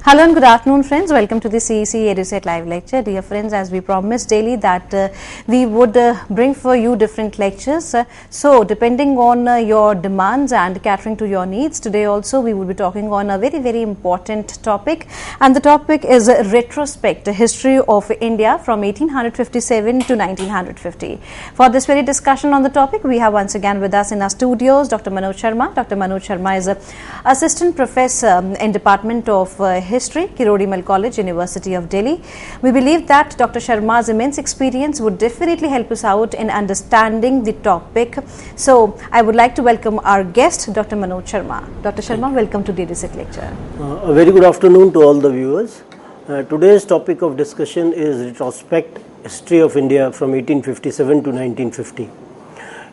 Hello and good afternoon, friends. Welcome to the CEC-UGC live lecture. Dear friends, as we promised daily that we would bring for you different lectures. So, depending on your demands and catering to your needs, today also we will be talking on a very important topic. And the topic is retrospect, history of India from 1857 to 1950. For this very discussion on the topic, we have once again with us in our studios Dr. Manoj Sharma. Dr. Manoj Sharma is Assistant Professor in Department of History, Kirodimal College, University of Delhi. We believe that Dr. Sharma's immense experience would definitely help us out in understanding the topic. So, I would like to welcome our guest, Dr. Manoj Sharma. Dr. Sharma, welcome to DDSET lecture. A very good afternoon to all the viewers. Today's topic of discussion is retrospect, history of India from 1857 to 1950.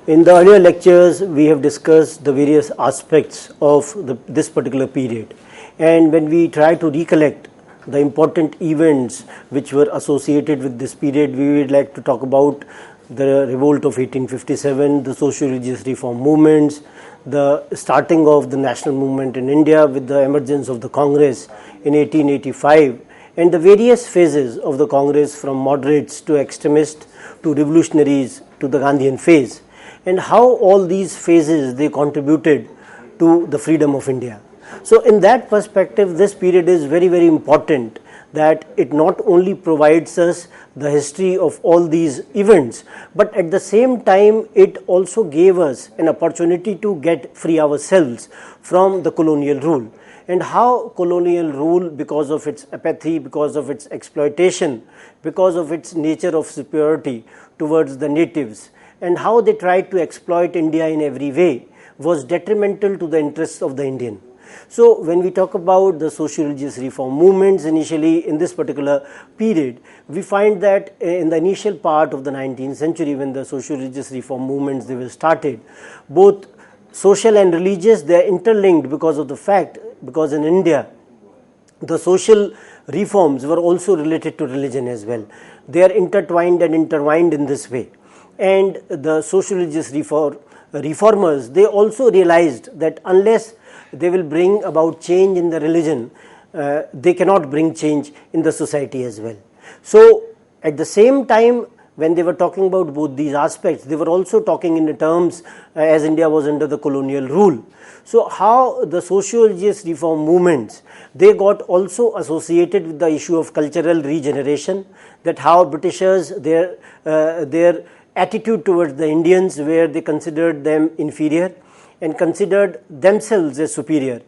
In the earlier lectures, we have discussed the various aspects of this particular period. And when we try to recollect the important events which were associated with this period, we would like to talk about the revolt of 1857, the socio-religious reform movements, the starting of the national movement in India with the emergence of the Congress in 1885, and the various phases of the Congress from moderates to extremists to revolutionaries to the Gandhian phase, and how all these phases they contributed to the freedom of India. So in that perspective, this period is very important, that it not only provides us the history of all these events, but at the same time it also gave us an opportunity to get free ourselves from the colonial rule, and how colonial rule, because of its apathy, because of its exploitation, because of its nature of superiority towards the natives, and how they tried to exploit India in every way, was detrimental to the interests of the Indian. So when we talk about the socio-religious reform movements initially in this particular period, we find that in the initial part of the 19th century, when the socio-religious reform movements they were started, both social and religious, they are interlinked because of the fact, because in India the social reforms were also related to religion as well. They are intertwined and intertwined in this way. And the socio-religious reformers, they also realized that unless they will bring about change in the religion, they cannot bring change in the society as well. So at the same time, when they were talking about both these aspects, they were also talking in the terms as India was under the colonial rule. So how the socio-religious reform movements, they got also associated with the issue of cultural regeneration, that how Britishers, their attitude towards the Indians, where they considered them inferior and considered themselves as superior.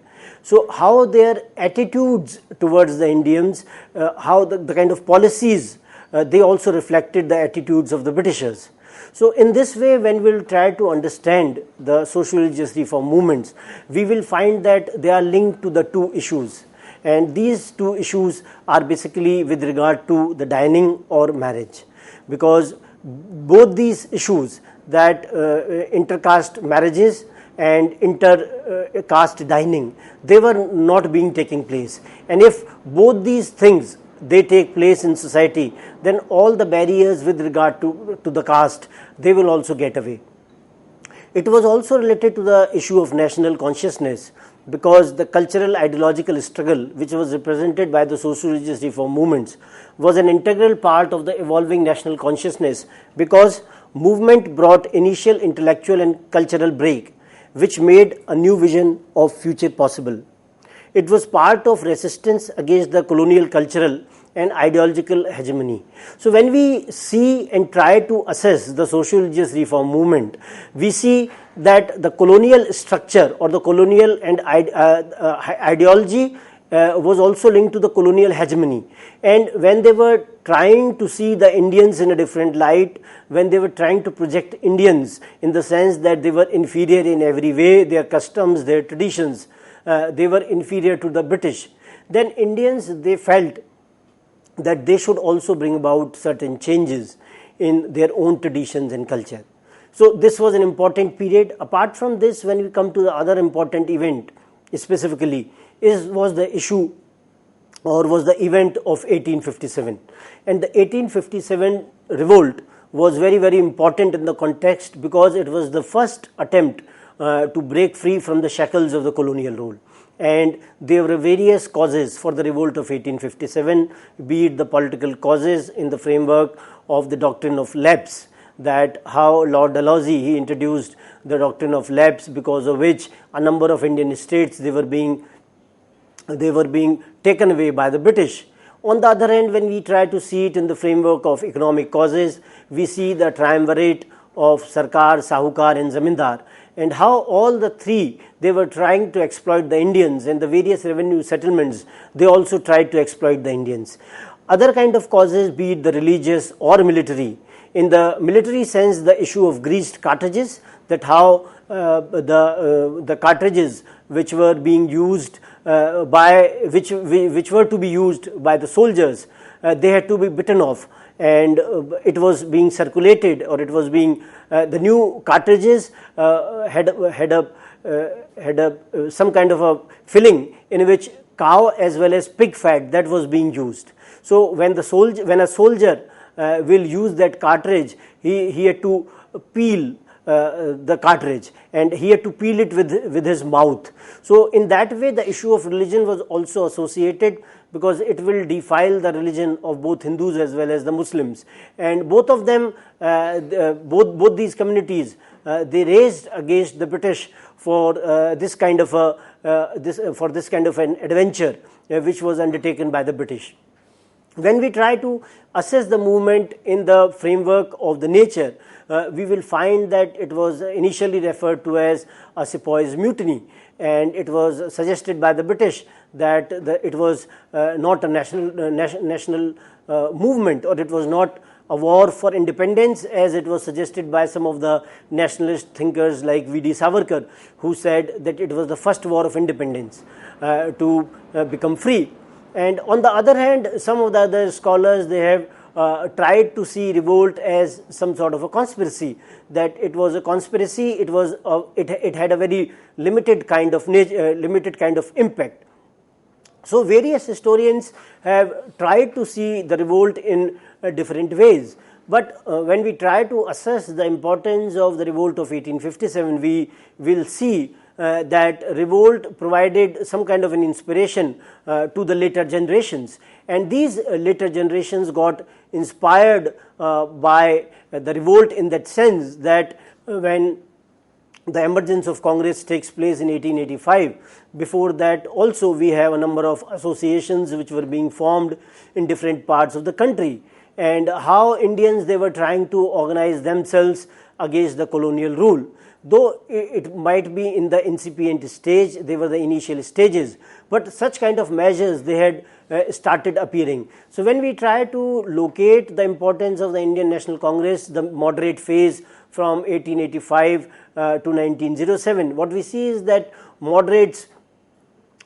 So how their attitudes towards the Indians, how the kind of policies, they also reflected the attitudes of the Britishers. So in this way, when we will try to understand the socio-religious reform movements, we will find that they are linked to the two issues. And these two issues are basically with regard to the dining or marriage, because both these issues, that intercaste marriages and intercaste dining, they were not being taking place. And if both these things they take place in society, then all the barriers with regard to the caste, they will also get away. It was also related to the issue of national consciousness, because the cultural ideological struggle which was represented by the socio-religious reform movements was an integral part of the evolving national consciousness, because movement brought initial intellectual and cultural break which made a new vision of future possible. It was part of resistance against the colonial cultural and ideological hegemony. So when we see and try to assess the socio-religious reform movement, we see that the colonial structure or the colonial and ideology was also linked to the colonial hegemony. And when they were trying to see the Indians in a different light, when they were trying to project Indians in the sense that they were inferior in every way, their customs, their traditions, they were inferior to the British, then Indians, they felt that they should also bring about certain changes in their own traditions and culture. So this was an important period. Apart from this, when we come to the other important event specifically, was the issue or was the event of 1857. And the 1857 revolt was very important in the context, because it was the first attempt to break free from the shackles of the colonial rule. and there were various causes for the revolt of 1857, be it the political causes in the framework of the doctrine of lapse, that how Lord Dalhousie he introduced the doctrine of lapse, because of which a number of Indian states they were being taken away by the British. On the other hand, when we try to see it in the framework of economic causes, we see the triumvirate of Sarkar, Sahukar and Zamindar, and how all the three they were trying to exploit the Indians, and the various revenue settlements they also tried to exploit the Indians. Other kind of causes, be it the religious or military. In the military sense, the issue of greased cartridges, that how the cartridges which were being used which were to be used by the soldiers, they had to be bitten off, and it was being circulated, or it was being the new cartridges had some kind of a filling in which cow as well as pig fat that was being used. So when a soldier will use that cartridge, he had to peel the cartridge, and he had to peel it with his mouth. So in that way the issue of religion was also associated, because it will defile the religion of both Hindus as well as the Muslims, and both of them both these communities they raised against the British for this kind of an adventure which was undertaken by the British. When we try to assess the movement in the framework of the nature, we will find that it was initially referred to as a sepoys mutiny, and it was suggested by the British that it was not a national movement, or it was not a war for independence, as it was suggested by some of the nationalist thinkers like V.D. Savarkar, who said that it was the first war of independence to become free. And on the other hand, some of the other scholars they have tried to see revolt as some sort of a conspiracy, that it was a conspiracy, it had a very limited kind of impact. So various historians have tried to see the revolt in different ways, but when we try to assess the importance of the revolt of 1857, we will see that revolt provided some kind of an inspiration to the later generations, and these later generations got inspired by the revolt in that sense that when the emergence of Congress takes place in 1885, before that also we have a number of associations which were being formed in different parts of the country, and how Indians they were trying to organize themselves against the colonial rule. Though it might be in the incipient stage, they were the initial stages, but such kind of measures they had started appearing. So when we try to locate the importance of the Indian National Congress, the moderate phase from 1885 to 1907, what we see is that moderates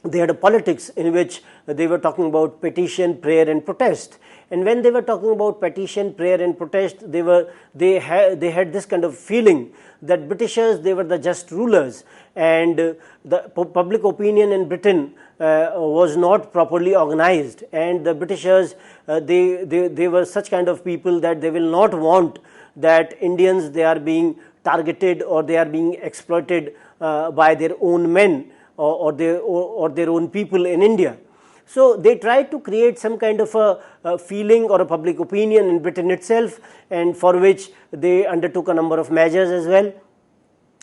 they had a politics in which they were talking about petition, prayer and protest. And when they were talking about petition, prayer and protest, they had this kind of feeling that Britishers they were the just rulers, and the public opinion in Britain was not properly organized, and the Britishers they were such kind of people that they will not want that Indians they are being targeted or they are being exploited by their own men or their own people in India. So they tried to create some kind of a feeling or a public opinion in Britain itself, and for which they undertook a number of measures as well.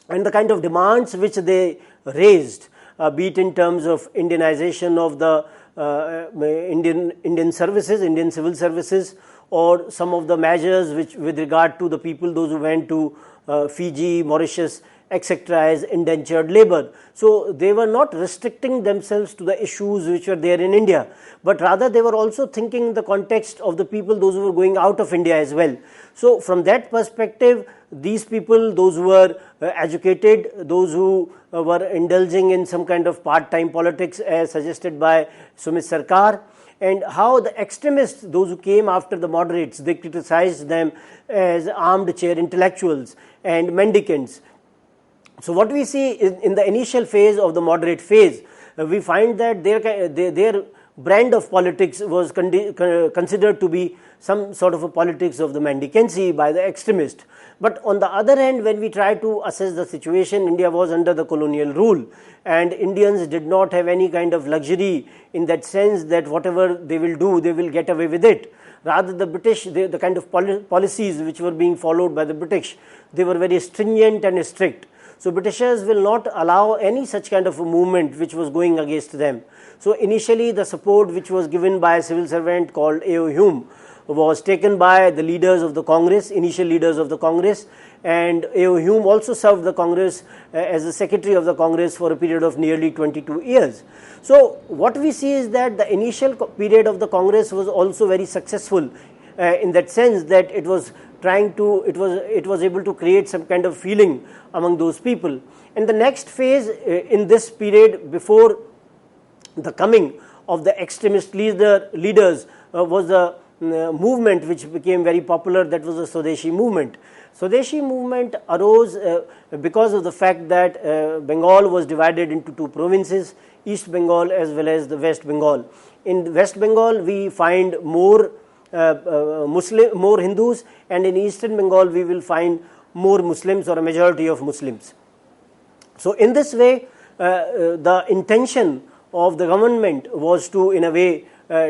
And the kind of demands which they raised, be it in terms of Indianization of the Indian services, Indian civil services, or some of the measures which with regard to the people, those who went to Fiji, Mauritius, etc. as indentured labor. So they were not restricting themselves to the issues which were there in India, but rather they were also thinking in the context of the people, those who were going out of India as well. So from that perspective, these people, those who were educated, those who were indulging in some kind of part-time politics as suggested by Sumit Sarkar, and how the extremists, those who came after the moderates, they criticized them as armed chair intellectuals and mendicants. So what we see in the initial phase of the moderate phase, we find that there brand of politics was considered to be some sort of a politics of the mendicancy by the extremist. But on the other hand, when we try to assess the situation, India was under the colonial rule, and Indians did not have any kind of luxury in that sense that whatever they will do, they will get away with it. Rather, the British, the kind of policies which were being followed by the British, they were very stringent and strict. So Britishers will not allow any such kind of a movement which was going against them. So initially the support which was given by a civil servant called A.O. Hume was taken by the leaders of the Congress, initial leaders of the Congress, and A.O. Hume also served the Congress as the Secretary of the Congress for a period of nearly 22 years. So what we see is that the initial period of the Congress was also very successful in that sense that it was trying to, it was able to create some kind of feeling among those people. And the next phase in this period before the coming of the extremist leaders was the movement which became very popular, that was the Swadeshi movement. Swadeshi movement arose because of the fact that Bengal was divided into two provinces, East Bengal as well as the West Bengal. In West Bengal we find more more Hindus, and in Eastern Bengal we will find more Muslims or a majority of Muslims. So in this way the intention of the government was to in a way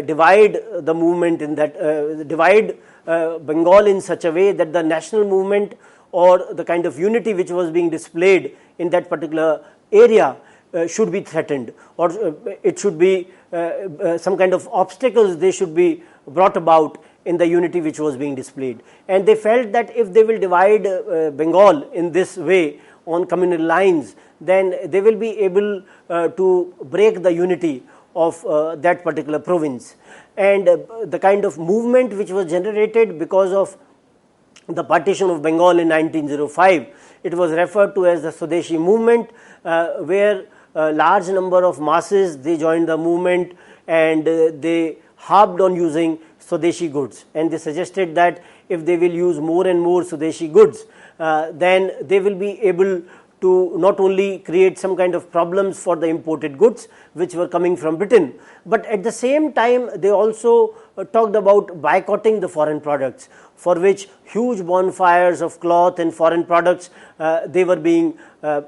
divide the movement in that divide Bengal in such a way that the national movement or the kind of unity which was being displayed in that particular area should be threatened, or it should be some kind of obstacles they should be brought about in the unity which was being displayed. And they felt that if they will divide Bengal in this way on communal lines, then they will be able to break the unity of that particular province. And the kind of movement which was generated because of the partition of Bengal in 1905, it was referred to as the Swadeshi movement, where a large number of masses, they joined the movement, and they harped on using Swadeshi goods, and they suggested that if they will use more and more Swadeshi goods, then they will be able to not only create some kind of problems for the imported goods which were coming from Britain, but at the same time they also talked about boycotting the foreign products, for which huge bonfires of cloth and foreign products they were being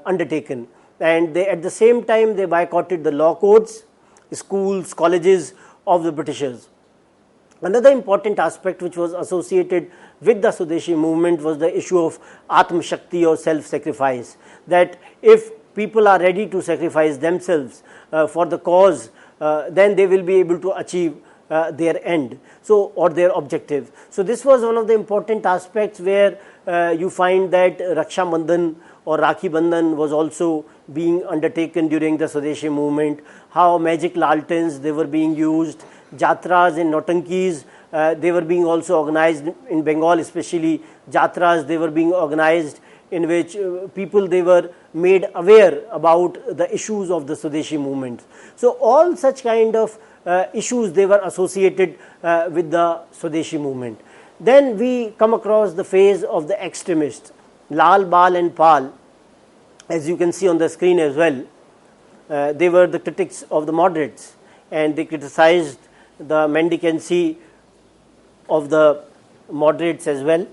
undertaken. And they, at the same time, they boycotted the law codes, schools, colleges of the Britishers. Another important aspect which was associated with the Swadeshi movement was the issue of Atma Shakti or self-sacrifice, that if people are ready to sacrifice themselves for the cause, then they will be able to achieve their end, so, or their objective. So this was one of the important aspects where you find that Raksha Bandhan or Rakhi Bandhan was also being undertaken during the Swadeshi movement, how magic lanterns they were being used, jatras and notankis they were being also organized in Bengal, especially jatras they were being organized, in which people they were made aware about the issues of the Swadeshi movement. So all such kind of issues they were associated with the Swadeshi movement. Then we come across the phase of the extremists, Lal, Bal and Pal, as you can see on the screen as well. They were the critics of the moderates, and they criticized the mendicancy of the moderates as well,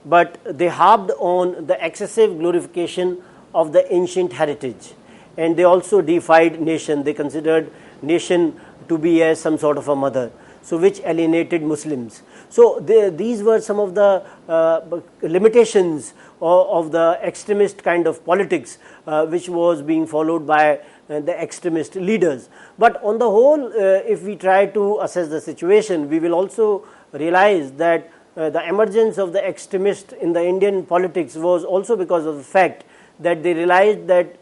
but they harped on the excessive glorification of the ancient heritage, and they also deified nation. They considered nation to be as some sort of a mother, so which alienated Muslims. So these were some of the limitations of the extremist kind of politics which was being followed by the extremist leaders. But on the whole, if we try to assess the situation, we will also realize that the emergence of the extremists in the Indian politics was also because of the fact that they realized that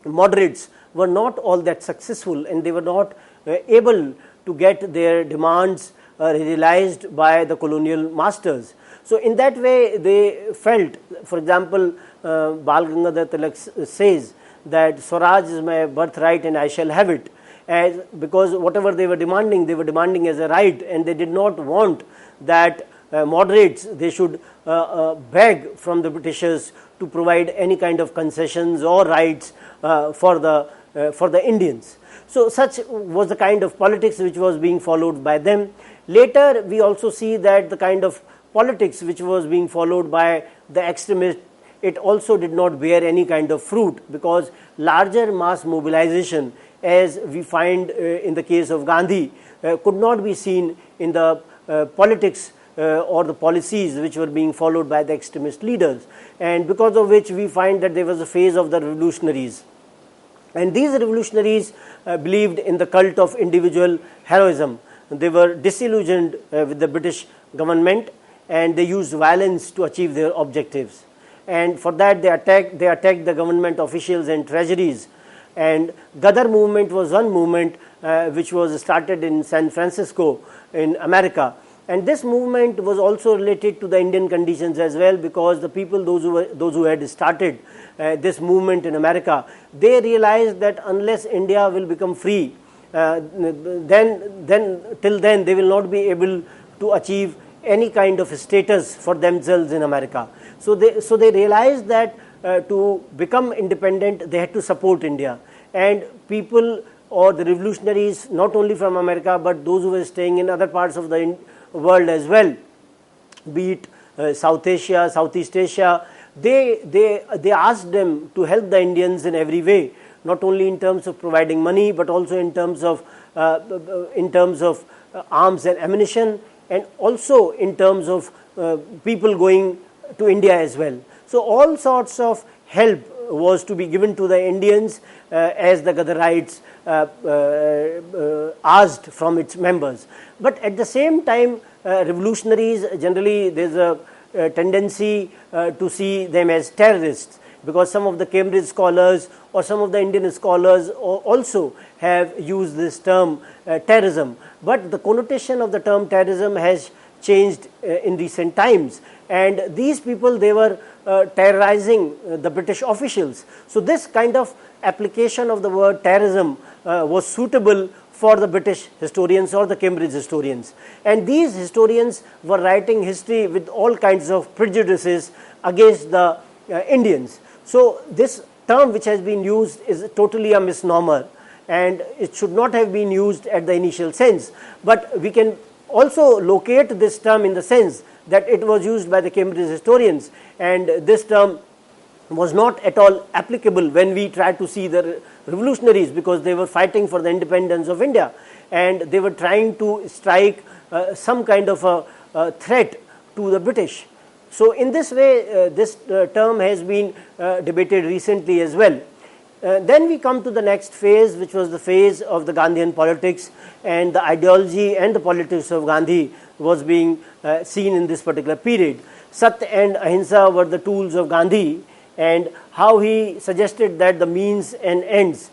moderates were not all that successful, and they were not able to get their demands realized by the colonial masters. So in that way they felt, for example, Bal Gangadhar Tilak says that Swaraj is my birthright and I shall have it, as because whatever they were demanding as a right, and they did not want that moderates they should beg from the Britishers to provide any kind of concessions or rights for the for the Indians. So such was the kind of politics which was being followed by them. Later we also see that the kind of politics which was being followed by the extremists, it also did not bear any kind of fruit, because larger mass mobilization, as we find in the case of Gandhi, could not be seen in the politics or the policies which were being followed by the extremist leaders, and because of which we find that there was a phase of the revolutionaries. And these revolutionaries believed in the cult of individual heroism. They were disillusioned with the British government, and they used violence to achieve their objectives. And for that they attacked the government officials and treasuries. And Ghadar movement was one movement which was started in San Francisco in America. And this movement was also related to the Indian conditions as well, because the people, those who had started this movement in America, they realized that unless India will become free, then till then they will not be able to achieve any kind of status for themselves in America. So they realized that to become independent they had to support India, and people or the revolutionaries, not only from America but those who were staying in other parts of the world as well, be it South Asia, Southeast Asia, they asked them to help the Indians in every way, not only in terms of providing money but also in terms of arms and ammunition, and also in terms of people going to India as well. So all sorts of help was to be given to the Indians as the Ghadarites asked from its members. But at the same time, revolutionaries, generally there is a tendency to see them as terrorists, because some of the Cambridge scholars or some of the Indian scholars also have used this term terrorism. But the connotation of the term terrorism has changed in recent times, and these people, they were terrorizing the British officials. So this kind of application of the word terrorism was suitable for the British historians or the Cambridge historians, and these historians were writing history with all kinds of prejudices against the Indians. So this term which has been used is totally a misnomer, and it should not have been used at the initial sense. But we can also locate this term in the sense that it was used by the Cambridge historians, and this term was not at all applicable when we try to see the revolutionaries, because they were fighting for the independence of India, and they were trying to strike some kind of a threat to the British. So in this way, this term has been debated recently as well. Then we come to the next phase, which was the phase of the Gandhian politics, and the ideology and the politics of Gandhi was being seen in this particular period. Satya and Ahimsa were the tools of Gandhi, and how he suggested that the means and ends,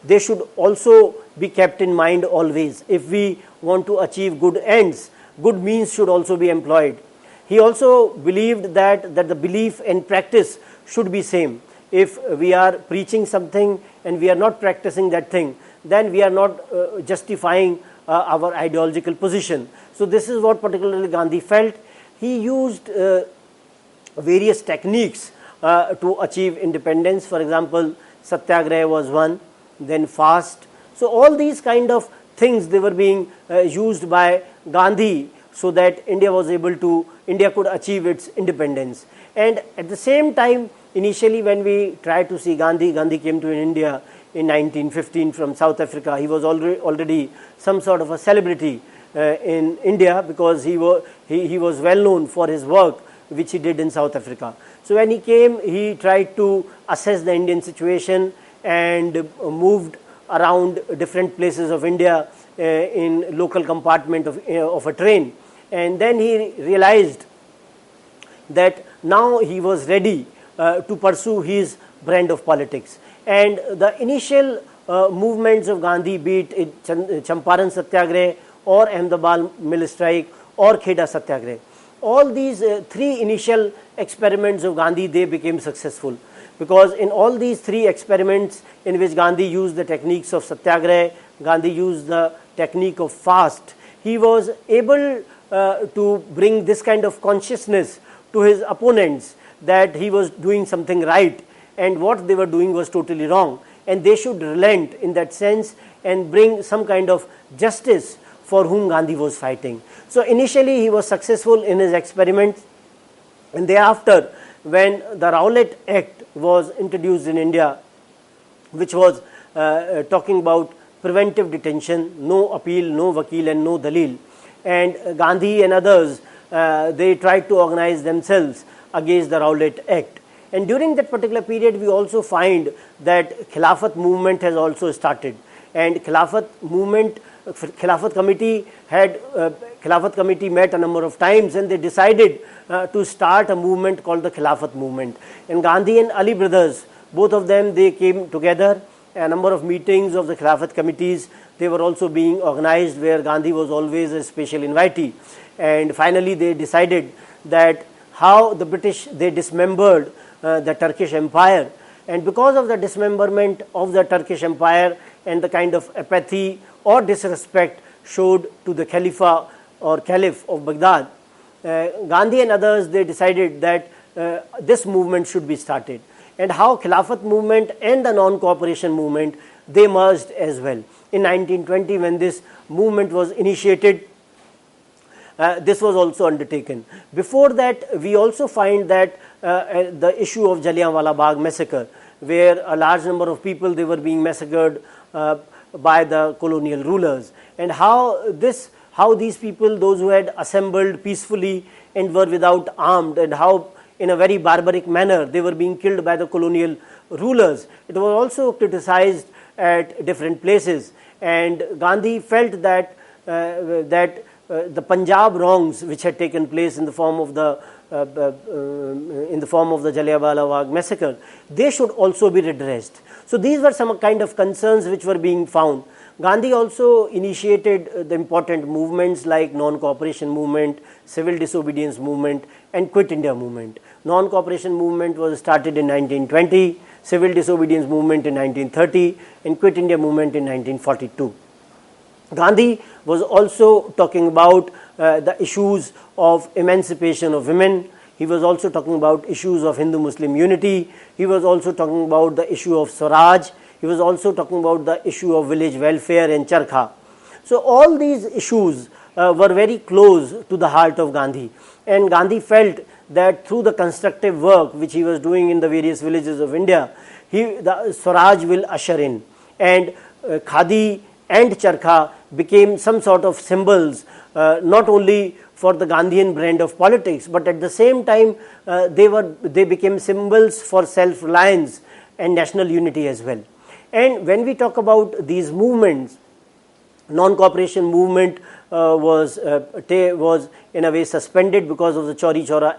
they should also be kept in mind always. If we want to achieve good ends, good means should also be employed. He also believed that the belief and practice should be same. If we are preaching something and we are not practicing that thing, then we are not justifying our ideological position. So this is what particularly Gandhi felt. He used various techniques to achieve independence. For example, Satyagraha was one, then fast. So all these kind of things, they were being used by Gandhi so that India could achieve its independence. And at the same time, initially when we try to see Gandhi came to India in 1915 from South Africa. He was already some sort of a celebrity in India, because he was well known for his work which he did in South Africa. So when he came, he tried to assess the Indian situation and moved around different places of India in local compartment of a train. And then he realized that now he was ready to pursue his brand of politics. And the initial movements of Gandhi, be it Champaran Satyagraha or Ahmedabad Mill Strike or Kheda Satyagraha, all these three initial experiments of Gandhi, they became successful, because in all these three experiments in which Gandhi used the techniques of Satyagraha, Gandhi used the technique of fast, he was able to bring this kind of consciousness to his opponents that he was doing something right, and what they were doing was totally wrong, and they should relent in that sense and bring some kind of justice for whom Gandhi was fighting. So initially he was successful in his experiments, and thereafter when the Rowlatt Act was introduced in India, which was talking about preventive detention, no appeal, no vakil and no dalil, and Gandhi and others, they tried to organize themselves against the Rowlatt Act. And during that particular period, we also find that Khilafat movement has also started, and Khilafat movement, Khilafat committee met a number of times, and they decided to start a movement called the Khilafat movement. And Gandhi and Ali brothers, both of them, they came together. A number of meetings of the Khilafat committees, they were also being organized, where Gandhi was always a special invitee. And finally they decided that how the British, they dismembered the Turkish Empire, and because of the dismemberment of the Turkish Empire and the kind of apathy or disrespect showed to the Khalifa or Caliph of Baghdad, Gandhi and others, they decided that this movement should be started, and how Khilafat movement and the non-cooperation movement, they merged as well. In 1920, when this movement was initiated, this was also undertaken. Before that, we also find that the issue of Jallianwala Bagh massacre, where a large number of people, they were being massacred by the colonial rulers, and how these people, those who had assembled peacefully and were without armed, and how in a very barbaric manner they were being killed by the colonial rulers. It was also criticized at different places, and Gandhi felt that the Punjab wrongs which had taken place in the form of the Jallianwala Bagh massacre, they should also be redressed. So these were some kind of concerns which were being found. Gandhi also initiated the important movements like non-cooperation movement, civil disobedience movement, and Quit India movement. Non-cooperation movement was started in 1920, civil disobedience movement in 1930, and Quit India movement in 1942. Gandhi was also talking about the issues of emancipation of women. He was also talking about issues of Hindu-Muslim unity. He was also talking about the issue of Swaraj. He was also talking about the issue of village welfare and charkha. So all these issues were very close to the heart of Gandhi, and Gandhi felt that through the constructive work which he was doing in the various villages of India, the Swaraj will usher in, and khadi and charkha became some sort of symbols, not only for the Gandhian brand of politics, but at the same time they became symbols for self-reliance and national unity as well. And when we talk about these movements, non-cooperation movement was in a way suspended because of the Chauri Chaura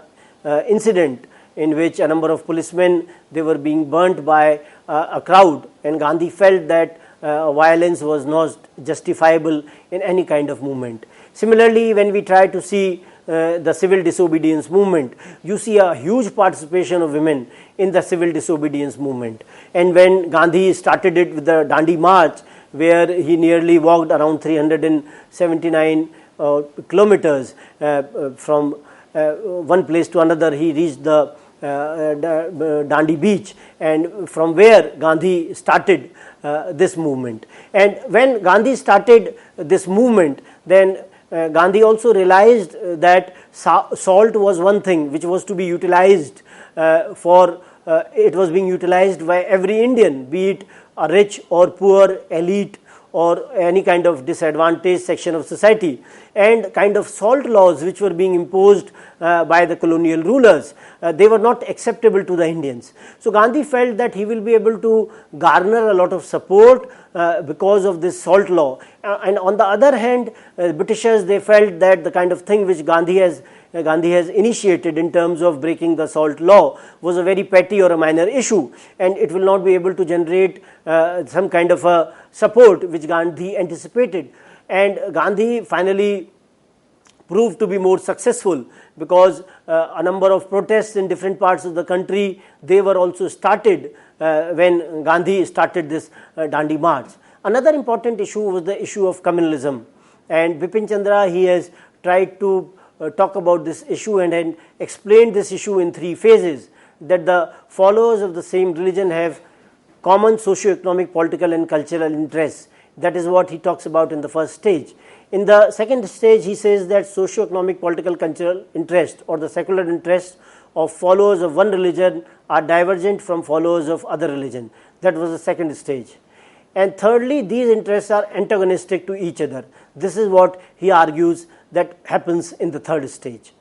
incident, in which a number of policemen, they were being burnt by a crowd, and Gandhi felt that violence was not justifiable in any kind of movement. Similarly, when we try to see the civil disobedience movement, you see a huge participation of women in the civil disobedience movement. And when Gandhi started it with the Dandi March, where he nearly walked around 379 kilometers from one place to another, he reached the Dandi beach, and from where Gandhi started this movement. And when Gandhi started this movement, then Gandhi also realized that salt was one thing which was to be utilized it was being utilized by every Indian, be it a rich or poor, elite or any kind of disadvantaged section of society, and kind of salt laws which were being imposed by the colonial rulers, they were not acceptable to the Indians. So Gandhi felt that he will be able to garner a lot of support because of this salt law, and on the other hand, Britishers, they felt that the kind of thing which Gandhi has initiated in terms of breaking the salt law was a very petty or a minor issue, and it will not be able to generate some kind of a support which Gandhi anticipated. And Gandhi finally proved to be more successful, because a number of protests in different parts of the country, they were also started when Gandhi started this Dandi March. Another important issue was the issue of communalism, and Bipin Chandra, he has tried to talk about this issue and explained this issue in three phases. that the followers of the same religion have common socio-economic, political and cultural interests. That is what he talks about in the first stage. In the second stage, he says that socio-economic, political, cultural interest or the secular interests of followers of one religion are divergent from followers of other religion. That was the second stage. And thirdly, these interests are antagonistic to each other. This is what he argues that happens in the third stage.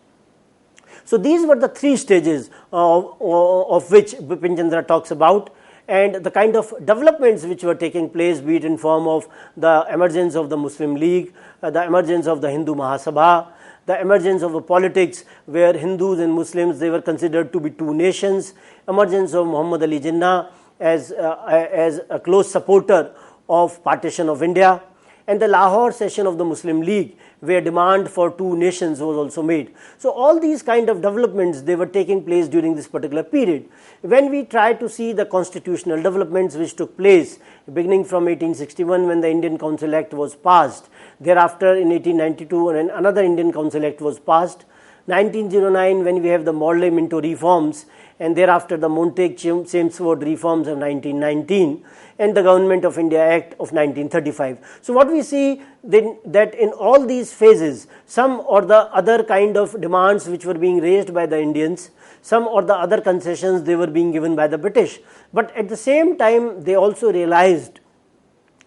So these were the three stages of which Bipin Chandra talks about, and the kind of developments which were taking place, be it in form of the emergence of the Muslim League, the emergence of the Hindu Mahasabha, the emergence of a politics where Hindus and Muslims, they were considered to be two nations, emergence of Muhammad Ali Jinnah as a close supporter of Partition of India, and the Lahore session of the Muslim League, where demand for two nations was also made. So all these kind of developments, they were taking place during this particular period. When we try to see the constitutional developments which took place beginning from 1861 when the Indian Council Act was passed, thereafter in 1892 when another Indian Council Act was passed, 1909 when we have the Morley-Minto reforms, and thereafter the Montague-Chelmsford reforms of 1919, and the Government of India Act of 1935. So what we see then that in all these phases, some or the other kind of demands which were being raised by the Indians, some or the other concessions, they were being given by the British. But at the same time, they also realized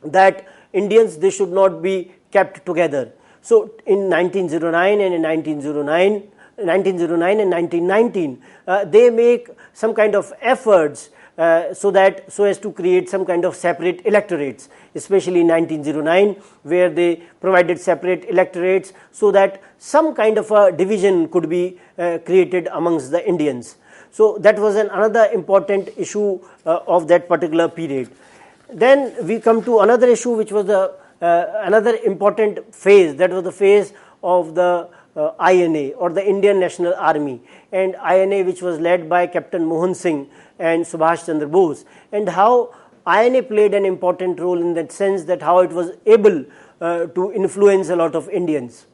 that Indians, they should not be kept together. So in 1909 and in 1909 and 1919, they make some kind of efforts so as to create some kind of separate electorates, especially in 1909, where they provided separate electorates so that some kind of a division could be created amongst the Indians. So that was another important issue of that particular period. Then we come to another issue, which was another important phase. That was the phase of the INA, or the Indian National Army, and INA, which was led by Captain Mohan Singh and Subhash Chandra Bose, and how INA played an important role in that sense, that how it was able to influence a lot of Indians.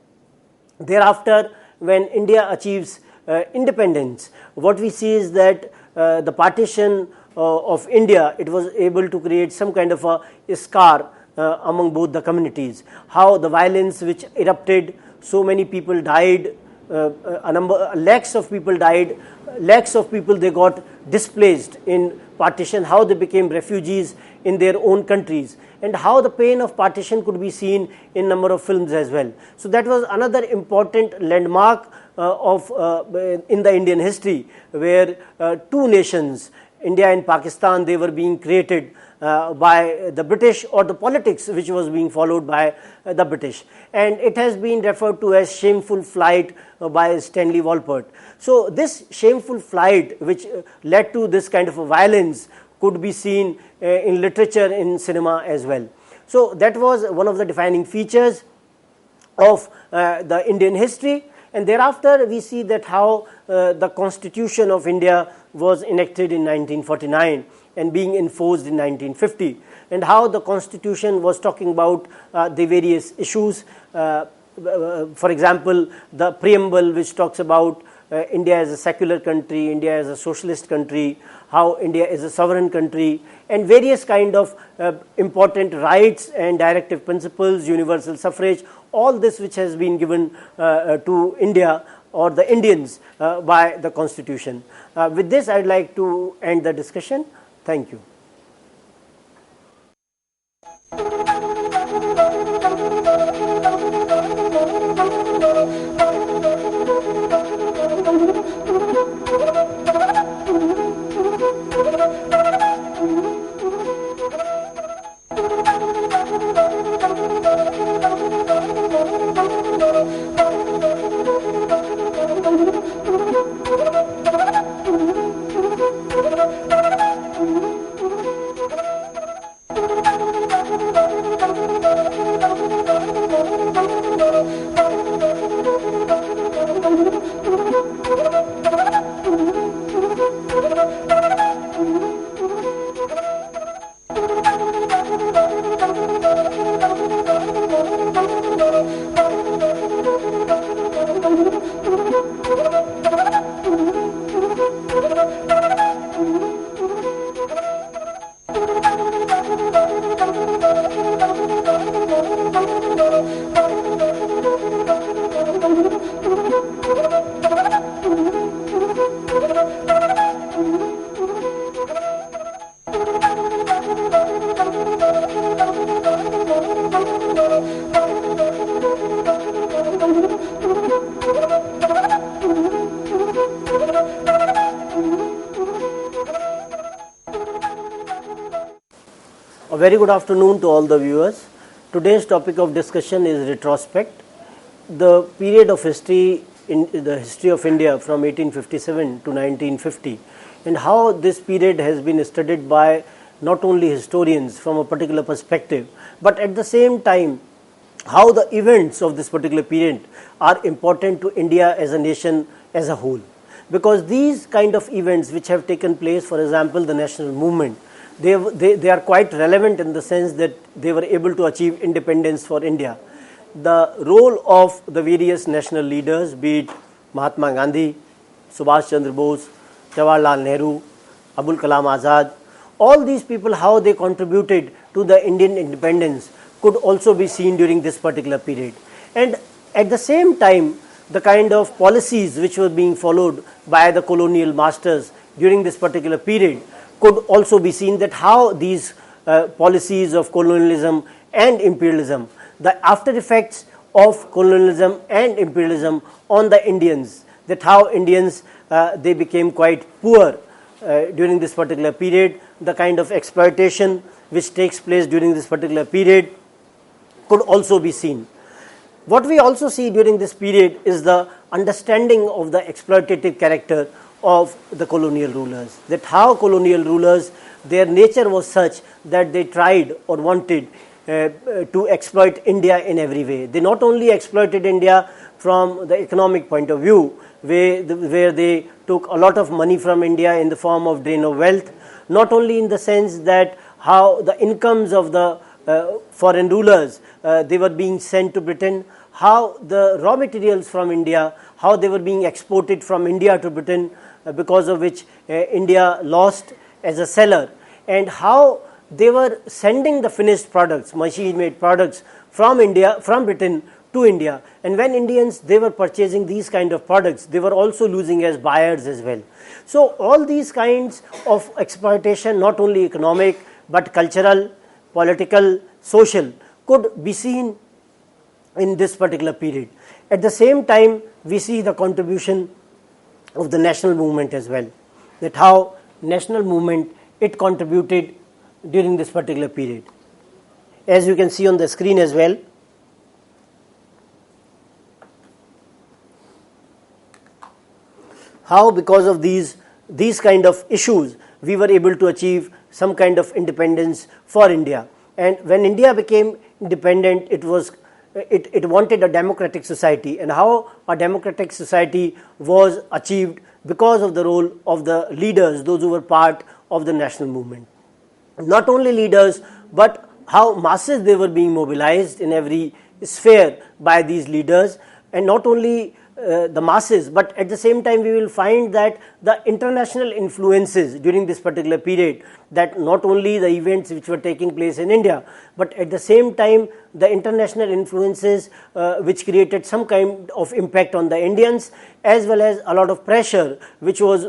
Thereafter, when India achieves independence, what we see is that the partition of India, it was able to create some kind of a scar among both the communities. How the violence which erupted, so many people died, lakhs of people died, lakhs of people, they got displaced in partition, how they became refugees in their own countries, and how the pain of partition could be seen in number of films as well. So that was another important landmark in the Indian history, where two nations, India and Pakistan, they were being created by the British, or the politics which was being followed by the British, and it has been referred to as shameful flight by Stanley Walport. So this shameful flight which led to this kind of a violence could be seen in literature, in cinema as well. So that was one of the defining features of the Indian history. And thereafter we see that how the Constitution of India was enacted in 1949 and being enforced in 1950, and how the Constitution was talking about the various issues. For example, the preamble which talks about India as a secular country, India as a socialist country, how India is a sovereign country, and various kind of important rights and directive principles, universal suffrage, all this which has been given to India or the Indians by the Constitution. With this, I'd like to end the discussion. Thank you. A very good afternoon to all the viewers. Today's topic of discussion is retrospect, the period of history in the history of India from 1857 to 1950, and how this period has been studied by not only historians from a particular perspective, but at the same time how the events of this particular period are important to India as a nation as a whole. Because these kind of events which have taken place, for example the national movement, they are quite relevant in the sense that they were able to achieve independence for India. The role of the various national leaders, be it Mahatma Gandhi, Subhash Chandra Bose, Jawaharlal Nehru, Abul Kalam Azad, all these people, how they contributed to the Indian independence could also be seen during this particular period. And at the same time, the kind of policies which were being followed by the colonial masters during this particular period could also be seen, that how these policies of colonialism and imperialism, the after effects of colonialism and imperialism on the Indians, that how Indians they became quite poor during this particular period, the kind of exploitation which takes place during this particular period could also be seen. What we also see during this period is the understanding of the exploitative character of the colonial rulers, that how colonial rulers, their nature was such that they tried or wanted to exploit India in every way. They not only exploited India from the economic point of view, where they took a lot of money from India in the form of drain of wealth, not only in the sense that how the incomes of the foreign rulers, they were being sent to Britain, how the raw materials from India, how they were being exported from India to Britain, because of which India lost as a seller, and how they were sending the finished products, machine-made products from India, from Britain to India, and when Indians they were purchasing these kind of products, they were also losing as buyers as well. So all these kinds of exploitation, not only economic but cultural, political, social, could be seen in this particular period. At the same time, we see the contribution of the national movement as well, that how national movement it contributed during this particular period. As you can see on the screen as well, how because of these kind of issues we were able to achieve some kind of independence for India. And when India became independent, it wanted a democratic society, and how a democratic society was achieved because of the role of the leaders, those who were part of the national movement. Not only leaders, but how masses they were being mobilized in every sphere by these leaders, and not only the masses, but at the same time we will find that the international influences during this particular period, that not only the events which were taking place in India, but at the same time the international influences which created some kind of impact on the Indians, as well as a lot of pressure which was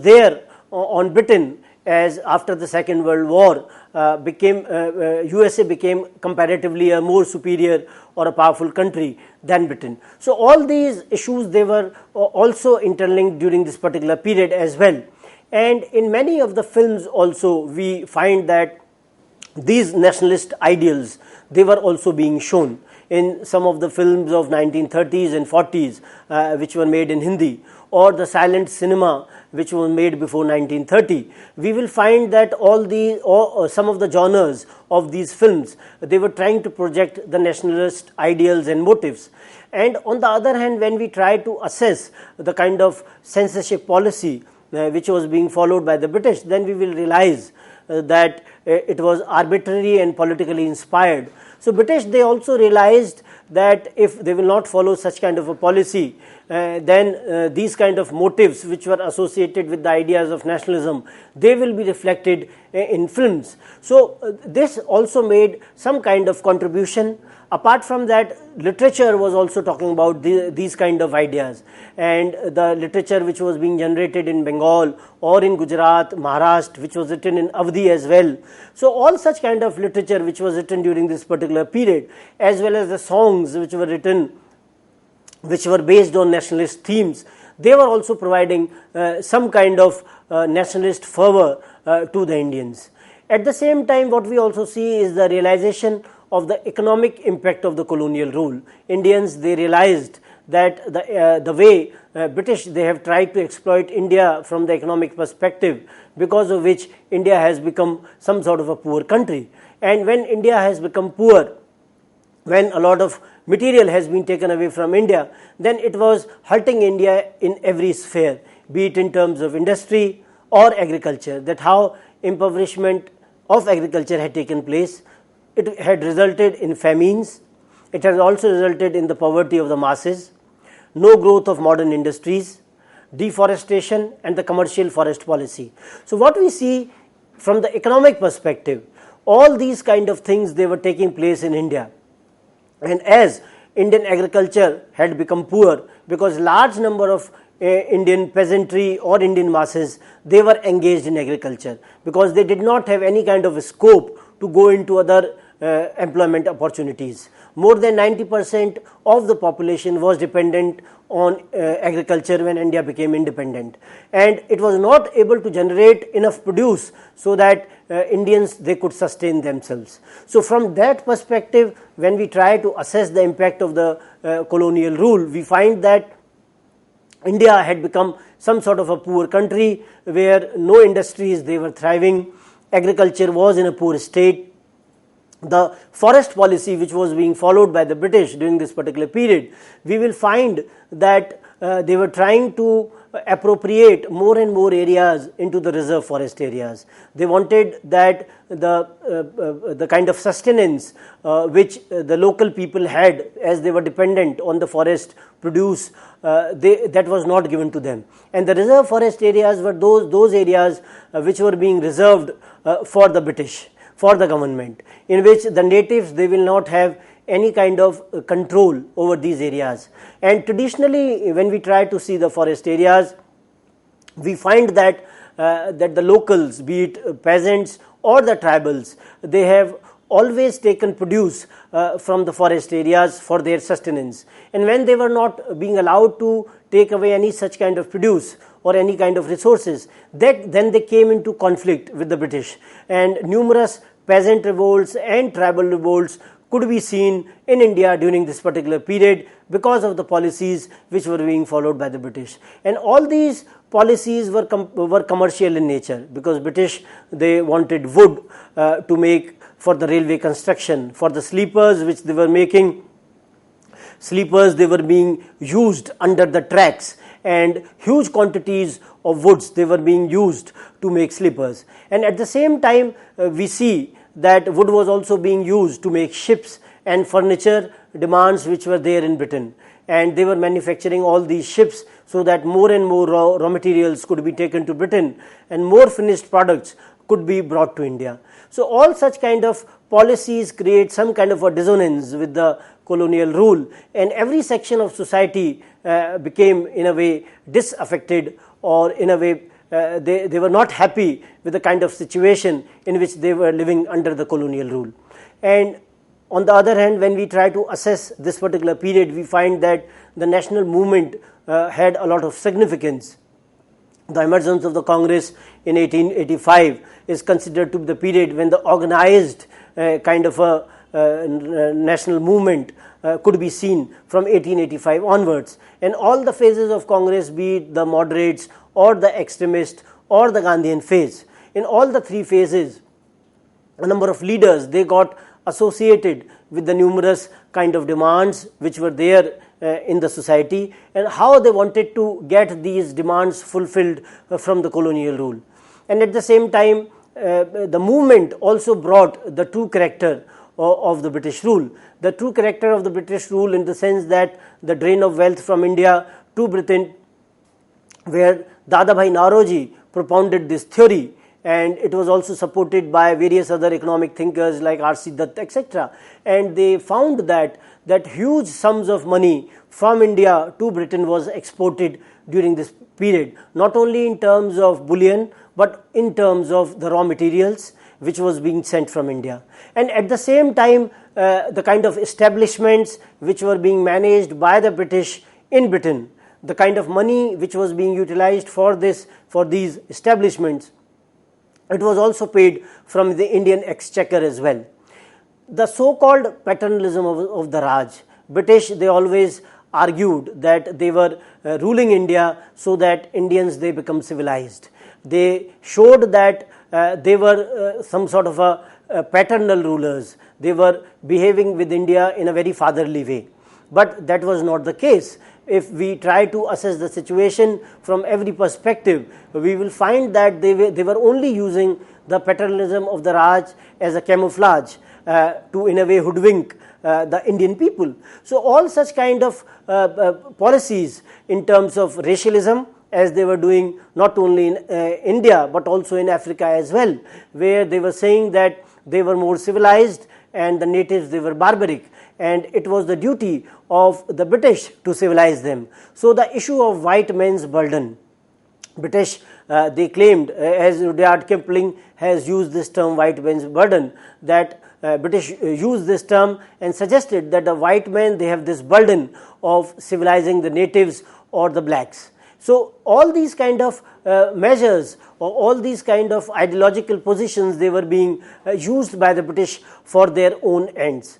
there on Britain, as after the Second World War USA became comparatively a more superior or a powerful country than Britain. So all these issues they were also interlinked during this particular period as well. And in many of the films also we find that these nationalist ideals they were also being shown in some of the films of 1930s and 40s which were made in Hindi, or the silent cinema which was made before 1930. We will find that some of the genres of these films, they were trying to project the nationalist ideals and motives. And on the other hand, when we try to assess the kind of censorship policy which was being followed by the British, then we will realize that it was arbitrary and politically inspired. So British, they also realized that if they will not follow such kind of a policy, then these kind of motives which were associated with the ideas of nationalism, they will be reflected in films. So this also made some kind of contribution. Apart from that, literature was also talking about these kind of ideas, and the literature which was being generated in Bengal or in Gujarat, Maharashtra, which was written in Awadhi as well. So all such kind of literature which was written during this particular period, as well as the songs which were written, which were based on nationalist themes, they were also providing some kind of nationalist fervor to the Indians. At the same time, what we also see is the realization of the economic impact of the colonial rule. Indians, they realized that the way British, they have tried to exploit India from the economic perspective, because of which India has become some sort of a poor country. And when India has become poor, when a lot of material has been taken away from India, then it was hurting India in every sphere, be it in terms of industry or agriculture, that how impoverishment of agriculture had taken place. It had resulted in famines. It has also resulted in the poverty of the masses, no growth of modern industries, deforestation, and the commercial forest policy. So what we see from the economic perspective, all these kind of things, they were taking place in India. And as Indian agriculture had become poor, because large number of Indian peasantry or Indian masses, they were engaged in agriculture, because they did not have any kind of a scope to go into other employment opportunities. More than 90% of the population was dependent on agriculture when India became independent, and it was not able to generate enough produce so that Indians, they could sustain themselves. So from that perspective, when we try to assess the impact of the colonial rule, we find that India had become some sort of a poor country where no industries, they were thriving, agriculture was in a poor state. The forest policy which was being followed by the British during this particular period, we will find that they were trying to appropriate more and more areas into the reserve forest areas. They wanted that the kind of sustenance which the local people had, as they were dependent on the forest produce, that was not given to them. And the reserve forest areas were those areas which were being reserved for the British, for the government, in which the natives, they will not have any kind of control over these areas. And traditionally, when we try to see the forest areas, we find that that the locals, be it peasants or the tribals, they have always taken produce from the forest areas for their sustenance. And when they were not being allowed to take away any such kind of produce or any kind of resources, then they came into conflict with the British, and numerous peasant revolts and tribal revolts could be seen in India during this particular period because of the policies which were being followed by the British. And all these policies were commercial in nature, because British, they wanted wood to make for the railway construction, for the sleepers which they were making. Sleepers, they were being used under the tracks, and huge quantities of woods, they were being used to make sleepers. And at the same time, we see that wood was also being used to make ships and furniture demands which were there in Britain, and they were manufacturing all these ships so that more and more raw materials could be taken to Britain and more finished products could be brought to India. So all such kind of policies create some kind of a dissonance with the colonial rule, and every section of society became in a way disaffected, or in a way they were not happy with the kind of situation in which they were living under the colonial rule. And on the other hand, when we try to assess this particular period, we find that the national movement had a lot of significance. The emergence of the Congress in 1885 is considered to be the period when the organized kind of a national movement could be seen from 1885 onwards. And all the phases of Congress, be it the moderates or the extremists or the Gandhian phase, in all the three phases, a number of leaders, they got associated with the numerous kind of demands which were there in the society, and how they wanted to get these demands fulfilled from the colonial rule. And at the same time, the movement also brought the true character of the British rule. The true character of the British rule, in the sense that the drain of wealth from India to Britain, where Dadabhai Naoroji propounded this theory, and it was also supported by various other economic thinkers like R.C. Dutt, etc. And they found that huge sums of money from India to Britain was exported during this period, not only in terms of bullion but in terms of the raw materials which was being sent from India. And at the same time, the kind of establishments which were being managed by the British in Britain, the kind of money which was being utilized for these establishments, it was also paid from the Indian exchequer as well. The so-called paternalism of the Raj, British, they always argued that they were ruling India so that Indians, they become civilized. They showed that they were some sort of a paternal rulers. They were behaving with India in a very fatherly way. But that was not the case. If we try to assess the situation from every perspective, we will find that they were only using the paternalism of the Raj as a camouflage to in a way hoodwink the Indian people. So all such kind of policies in terms of racialism, as they were doing not only in India but also in Africa as well, where they were saying that they were more civilized and the natives, they were barbaric, and it was the duty of the British to civilize them. So the issue of white man's burden, British, they claimed, as Rudyard Kipling has used this term white man's burden, that British used this term and suggested that the white men, they have this burden of civilizing the natives or the blacks. So all these kind of measures or all these kind of ideological positions, they were being used by the British for their own ends.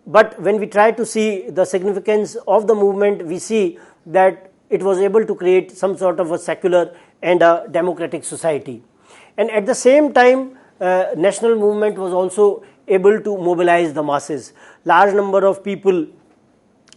But when we try to see the significance of the movement, we see that it was able to create some sort of a secular and a democratic society. And at the same time, national movement was also able to mobilize the masses. Large number of people,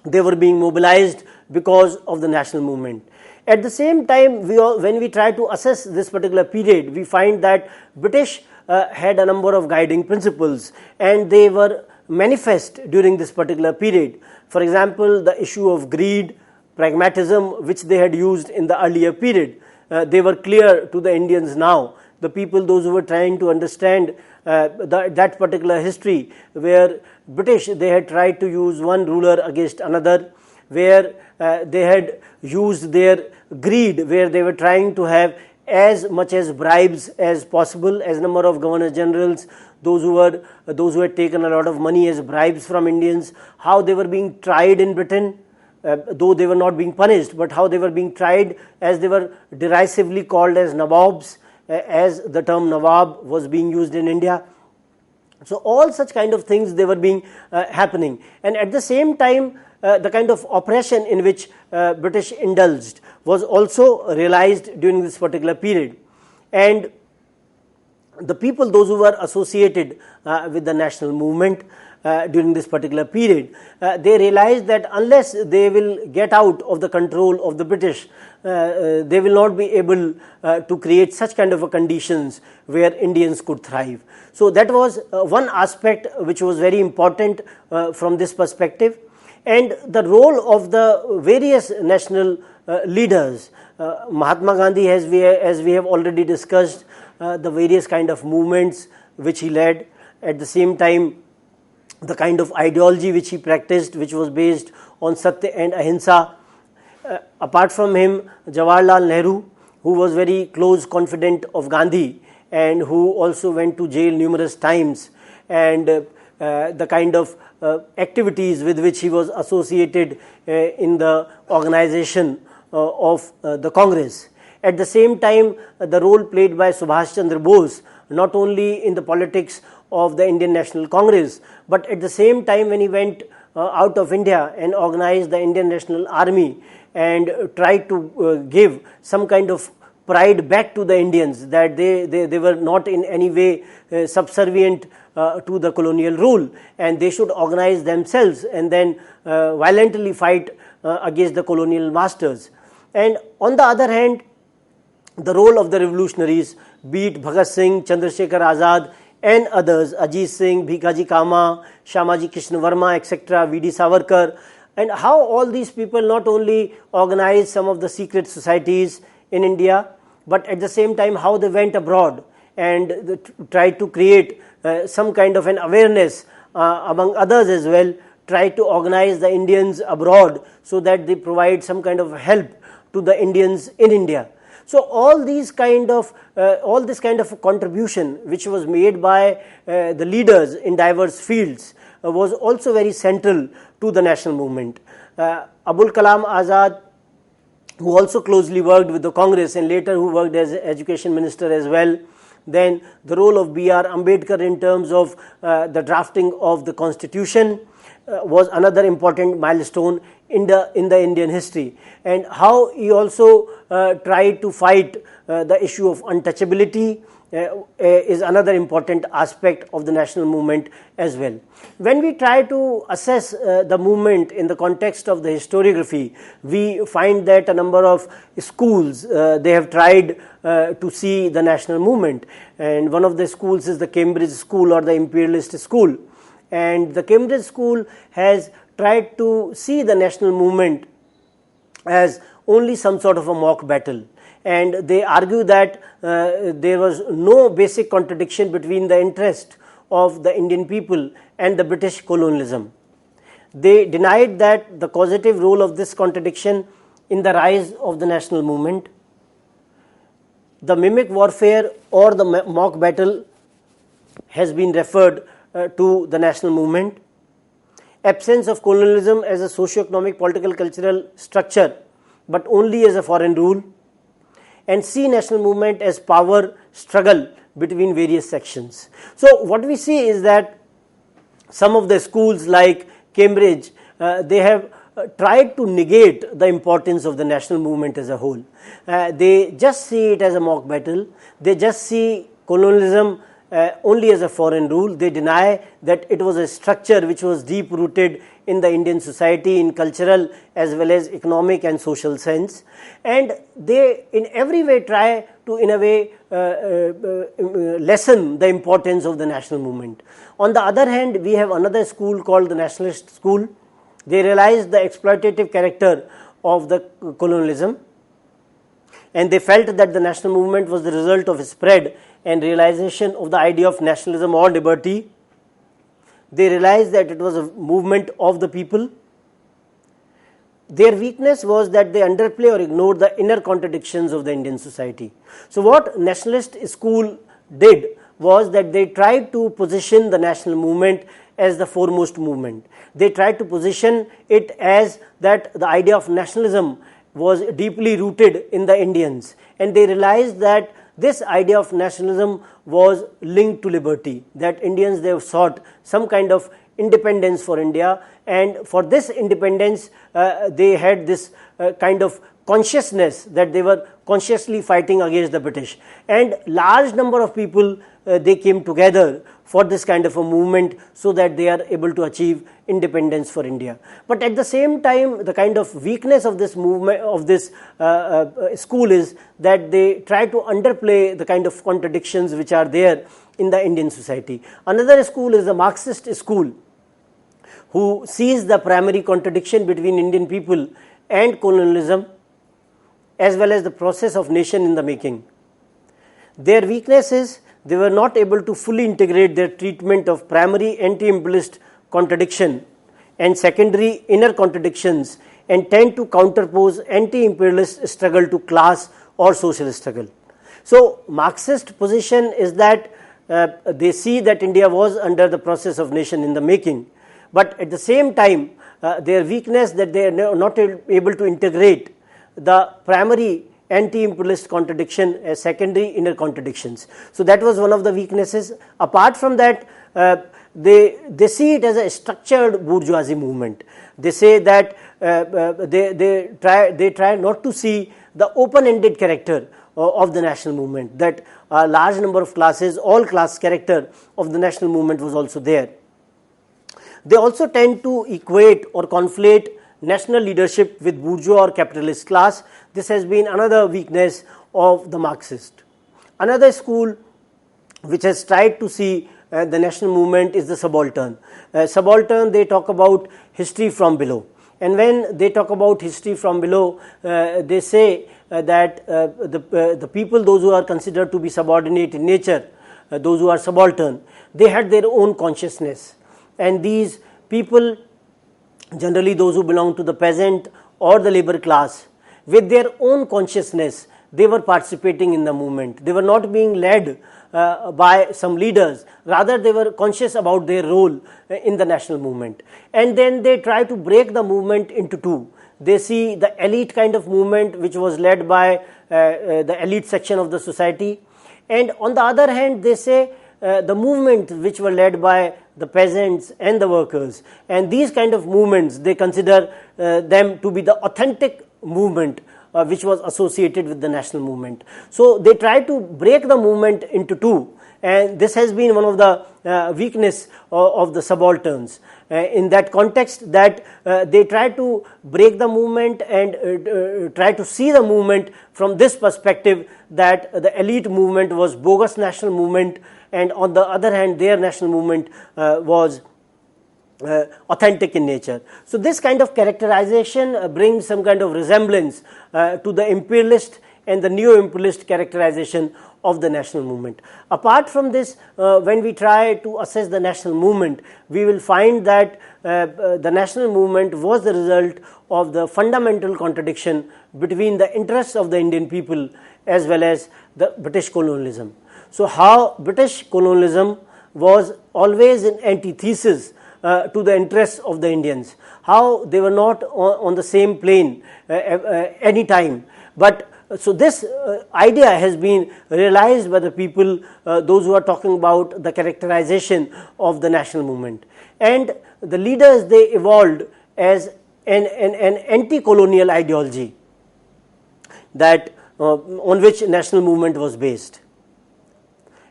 they were being mobilized because of the national movement. At the same time, when we try to assess this particular period, we find that British had a number of guiding principles, and they were manifest during this particular period. For example, the issue of greed, pragmatism, which they had used in the earlier period, they were clear to the Indians now. The people, those who were trying to understand that particular history, where British, they had tried to use one ruler against another, where they had used their greed, where they were trying to have as much as bribes as possible, as number of governor generals, those who had taken a lot of money as bribes from Indians, how they were being tried in Britain, though they were not being punished, but how they were being tried, as they were derisively called as Nawabs, as the term Nawab was being used in India. So all such kind of things, they were being happening. And at the same time, the kind of oppression in which British indulged was also realized during this particular period. And the people, those who were associated with the national movement during this particular period, they realized that unless they will get out of the control of the British, they will not be able to create such kind of a conditions where Indians could thrive. So that was one aspect which was very important from this perspective. And the role of the various national leaders, Mahatma Gandhi, as we have already discussed, the various kind of movements which he led, at the same time the kind of ideology which he practiced, which was based on Satya and Ahimsa. Apart from him, Jawaharlal Nehru, who was very close confidant of Gandhi and who also went to jail numerous times, and the kind of activities with which he was associated in the organization of the Congress. At the same time, the role played by Subhash Chandra Bose, not only in the politics of the Indian National Congress, but at the same time when he went out of India and organized the Indian National Army and tried to give some kind of pride back to the Indians, that they were not in any way subservient to the colonial rule, and they should organize themselves and then violently fight against the colonial masters. And on the other hand, the role of the revolutionaries, be it Bhagat Singh, Chandrasekhar Azad and others, Ajit Singh, Bhikaji Kama, Shamaji Krishna Verma, etc., V.D. Savarkar, and how all these people not only organized some of the secret societies in India, but at the same time how they went abroad and tried to create some kind of an awareness among others as well, try to organize the Indians abroad so that they provide some kind of help to the Indians in India. So all this kind of contribution which was made by the leaders in diverse fields was also very central to the national movement. Abul Kalam Azad, who also closely worked with the Congress and later who worked as education minister as well. Then the role of B.R. Ambedkar in terms of the drafting of the constitution was another important milestone in the Indian history, and how he also tried to fight the issue of untouchability is another important aspect of the national movement as well. When we try to assess the movement in the context of the historiography, we find that a number of schools they have tried to see the national movement, and one of the schools is the Cambridge School or the Imperialist School, and the Cambridge School has tried to see the national movement as only some sort of a mock battle, and they argue that there was no basic contradiction between the interest of the Indian people and the British colonialism. They denied that the causative role of this contradiction in the rise of the national movement. The mimic warfare or the mock battle has been referred to the national movement. Absence of colonialism as a socio-economic, political, cultural structure, but only as a foreign rule, and see national movement as power struggle between various sections. So what we see is that some of the schools like Cambridge, they have tried to negate the importance of the national movement as a whole. They just see it as a mock battle. They just see colonialism only as a foreign rule. They deny that it was a structure which was deep rooted in the Indian society in cultural as well as economic and social sense, and they in every way try to in a way lessen the importance of the national movement. On the other hand, we have another school called the Nationalist School. They realized the exploitative character of the colonialism, and they felt that the national movement was the result of a spread and realization of the idea of nationalism or liberty. They realized that it was a movement of the people. Their weakness was that they underplay or ignored the inner contradictions of the Indian society. So what Nationalist School did was that they tried to position the national movement as the foremost movement. They tried to position it as that the idea of nationalism was deeply rooted in the Indians, and they realized that this idea of nationalism was linked to liberty, that Indians, they have sought some kind of independence for India, and for this independence they had this kind of consciousness that they were consciously fighting against the British, and large number of people they came together for this kind of a movement so that they are able to achieve independence for India. But at the same time, the kind of weakness of this movement, of this school, is that they try to underplay the kind of contradictions which are there in the Indian society. Another school is the Marxist school, who sees the primary contradiction between Indian people and colonialism, as well as the process of nation in the making. Their weakness is they were not able to fully integrate their treatment of primary anti-imperialist contradiction and secondary inner contradictions, and tend to counterpose anti-imperialist struggle to class or social struggle. So Marxist position is that they see that India was under the process of nation in the making, but at the same time their weakness that they are not able to integrate the primary anti-imperialist contradiction as secondary inner contradictions. So that was one of the weaknesses. Apart from that, they see it as a structured bourgeoisie movement. They say that they try not to see the open-ended character of the national movement, that a large number of classes, all class character of the national movement was also there. They also tend to equate or conflate national leadership with bourgeois or capitalist class. This has been another weakness of the Marxist. Another school which has tried to see the national movement is the Subaltern. Subaltern, they talk about history from below, And when they talk about history from below, they say that the people, those who are considered to be subordinate in nature, those who are subaltern, they had their own consciousness, and these people, generally those who belong to the peasant or the labor class, with their own consciousness, they were participating in the movement. They were not being led by some leaders, rather they were conscious about their role in the national movement. And then they try to break the movement into two. They see the elite kind of movement, which was led by the elite section of the society, and on the other hand they say the movement which were led by the peasants and the workers, and these kind of movements they consider them to be the authentic movement which was associated with the national movement. So they try to break the movement into two, and this has been one of the weakness of the subalterns. In that context, that they try to break the movement and try to see the movement from this perspective, that the elite movement was bogus national movement, and on the other hand their national movement was authentic in nature. So this kind of characterization brings some kind of resemblance to the imperialist and the neo-imperialist characterization of the national movement. Apart from this, when we try to assess the national movement, we will find that the national movement was the result of the fundamental contradiction between the interests of the Indian people as well as the British colonialism. So how British colonialism was always in antithesis to the interests of the Indians, how they were not on the same plane any time. But so this idea has been realized by the people, those who are talking about the characterization of the national movement, and the leaders, they evolved as an anti-colonial ideology that on which national movement was based,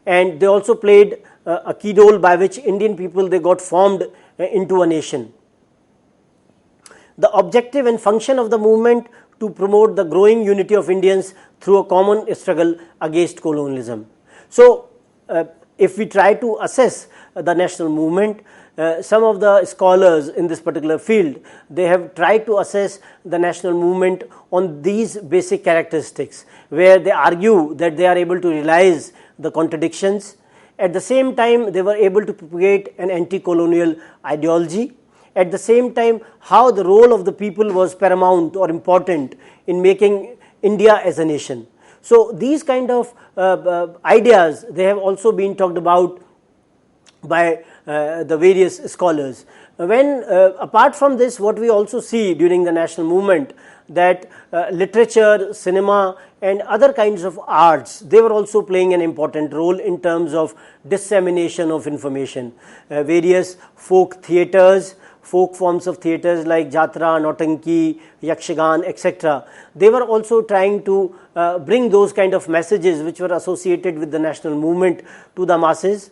and they also played a key role by which Indian people, they got formed into a nation. The objective and function of the movement to promote the growing unity of Indians through a common struggle against colonialism. So if we try to assess the national movement, some of the scholars in this particular field, they have tried to assess the national movement on these basic characteristics, where they argue that they are able to realize the contradictions. At the same time, they were able to propagate an anti-colonial ideology. At the same time, how the role of the people was paramount or important in making India as a nation. So these kind of ideas, they have also been talked about by the various scholars. When apart from this, what we also see during the national movement, that literature, cinema and other kinds of arts, they were also playing an important role in terms of dissemination of information. Various folk theatres, folk forms of theatres like Jatra, Nautanki, Yakshagan, etc. They were also trying to bring those kind of messages which were associated with the national movement to the masses.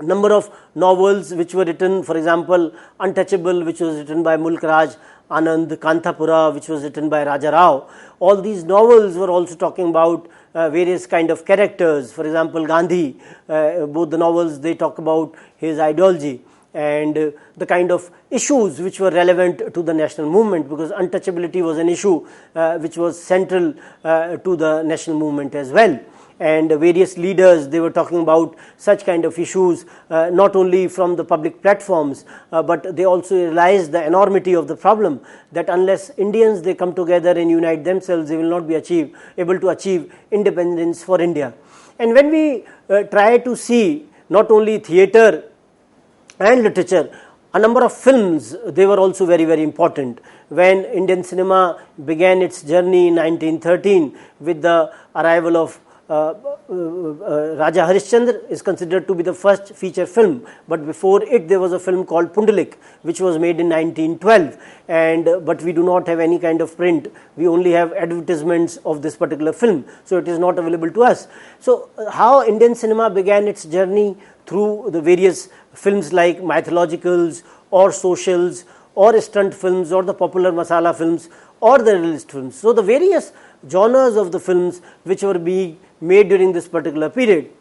Number of novels which were written, for example, Untouchable, which was written by Mulk Raj Anand, Kanthapura, which was written by Raja Rao. All these novels were also talking about various kind of characters. For example, Gandhi, both the novels, they talk about his ideology and the kind of issues which were relevant to the national movement, because untouchability was an issue which was central to the national movement as well. And various leaders, they were talking about such kind of issues, not only from the public platforms, but they also realized the enormity of the problem, that unless Indians, they come together and unite themselves, they will not be able to achieve independence for India. And when we try to see not only theatre and literature, a number of films, they were also very, very important. When Indian cinema began its journey in 1913 with the arrival of Raja Harishchandra, is considered to be the first feature film, but before it there was a film called Pundalik, which was made in 1912, and but we do not have any kind of print, we only have advertisements of this particular film, so it is not available to us. So how Indian cinema began its journey? Through the various films like mythologicals or socials or stunt films or the popular masala films or the realist films. So the various genres of the films which were being made during this particular period,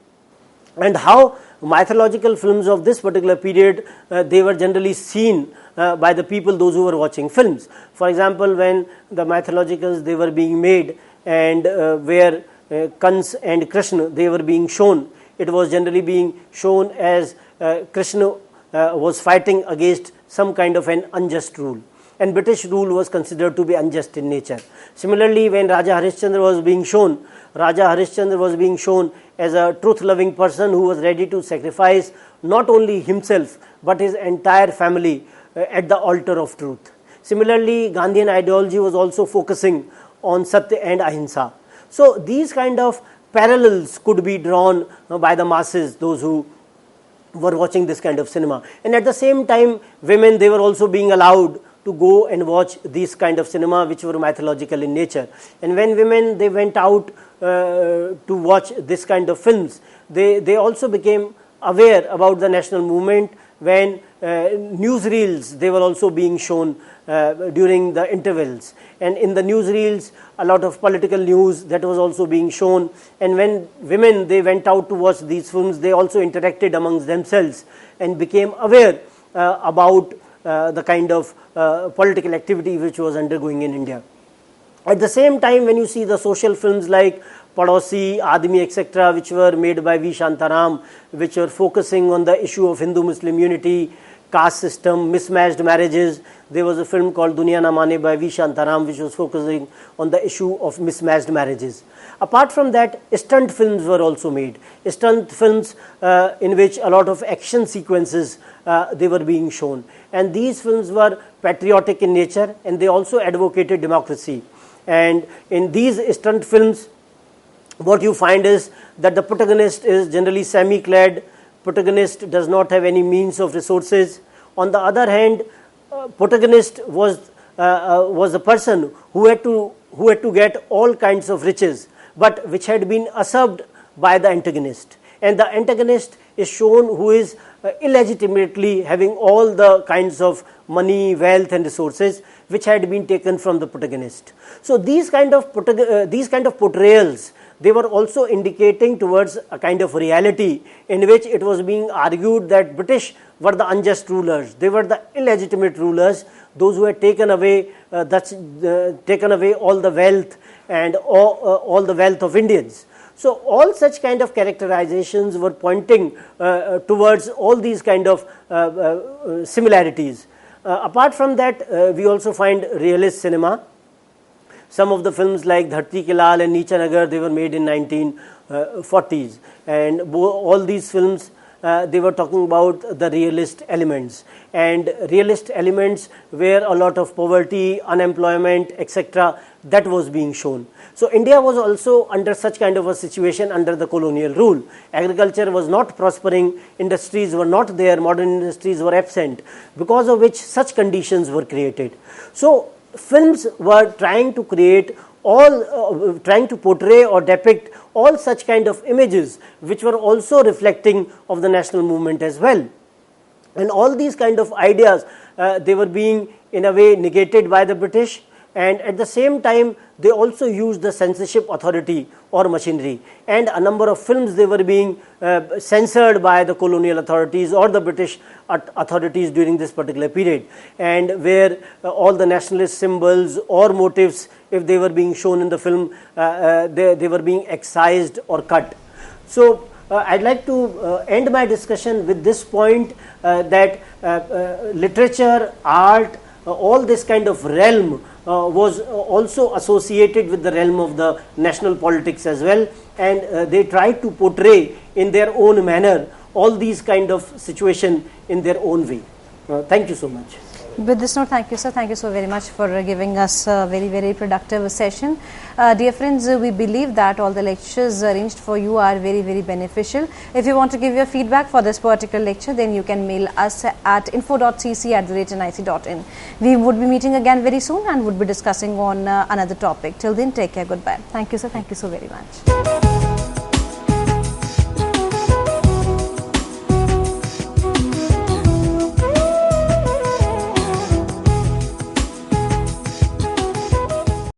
and how mythological films of this particular period, they were generally seen by the people, those who were watching films. For example, when the mythologicals they were being made, and where Kans and Krishna they were being shown, it was generally being shown as Krishna was fighting against some kind of an unjust rule, and British rule was considered to be unjust in nature. Similarly, when Raja Harishchandra was being shown, Raja Harishchandra was being shown as a truth-loving person who was ready to sacrifice not only himself but his entire family at the altar of truth. Similarly, Gandhian ideology was also focusing on Satya and Ahimsa. So these kind of parallels could be drawn by the masses, those who were watching this kind of cinema. And at the same time, women, they were also being allowed to go and watch these kind of cinema which were mythological in nature. And when women they went out to watch this kind of films, they also became aware about the national movement when newsreels they were also being shown during the intervals, and in the newsreels a lot of political news that was also being shown. And when women they went out to watch these films, they also interacted amongst themselves and became aware about the kind of political activity which was undergoing in India. At the same time, when you see the social films like Padosi, Admi, etc., which were made by V. Shantaram, which were focusing on the issue of Hindu-Muslim unity, caste system, mismatched marriages. There was a film called Duniya Na Mane by V. Shantaram, which was focusing on the issue of mismatched marriages. Apart from that, stunt films were also made. Stunt films in which a lot of action sequences they were being shown. And these films were patriotic in nature, and they also advocated democracy. And in these stunt films, what you find is that the protagonist is generally semi-clad. Protagonist does not have any means of resources. On the other hand, protagonist was a person who had to get all kinds of riches, but which had been usurped by the antagonist. And the antagonist is shown who is illegitimately having all the kinds of money, wealth and resources which had been taken from the protagonist. So these kind of portrayals, they were also indicating towards a kind of reality in which it was being argued that British were the unjust rulers. They were the illegitimate rulers, those who had taken away all the wealth and all the wealth of Indians. So all such kind of characterizations were pointing towards all these kind of similarities. Apart from that, we also find realist cinema. Some of the films like Dharti Ke Lal and Neecha Nagar, they were made in 1940s, and all these films they were talking about the realist elements, and realist elements where a lot of poverty, unemployment, etc., that was being shown. So India was also under such kind of a situation under the colonial rule. Agriculture was not prospering, industries were not there, modern industries were absent, because of which such conditions were created. So films were trying to create trying to portray or depict all such kind of images which were also reflecting of the national movement as well. And all these kind of ideas, they were being in a way negated by the British, and at the same time they also used the censorship authority or machinery, and a number of films they were being censored by the colonial authorities or the British authorities during this particular period, and where all the nationalist symbols or motifs, if they were being shown in the film, they were being excised or cut. So I'd like to end my discussion with this point, that literature, art, all this kind of realm was also associated with the realm of the national politics as well, and they tried to portray in their own manner all these kind of situation in their own way. Thank you so much. With this note, thank you, sir. Thank you so very much for giving us a very, very productive session. Dear friends, we believe that all the lectures arranged for you are very, very beneficial. If you want to give your feedback for this particular lecture, then you can mail us at info.cc@nic.in. We would be meeting again very soon and would be discussing on another topic. Till then, take care. Goodbye. Thank you, sir. Thank you so very much.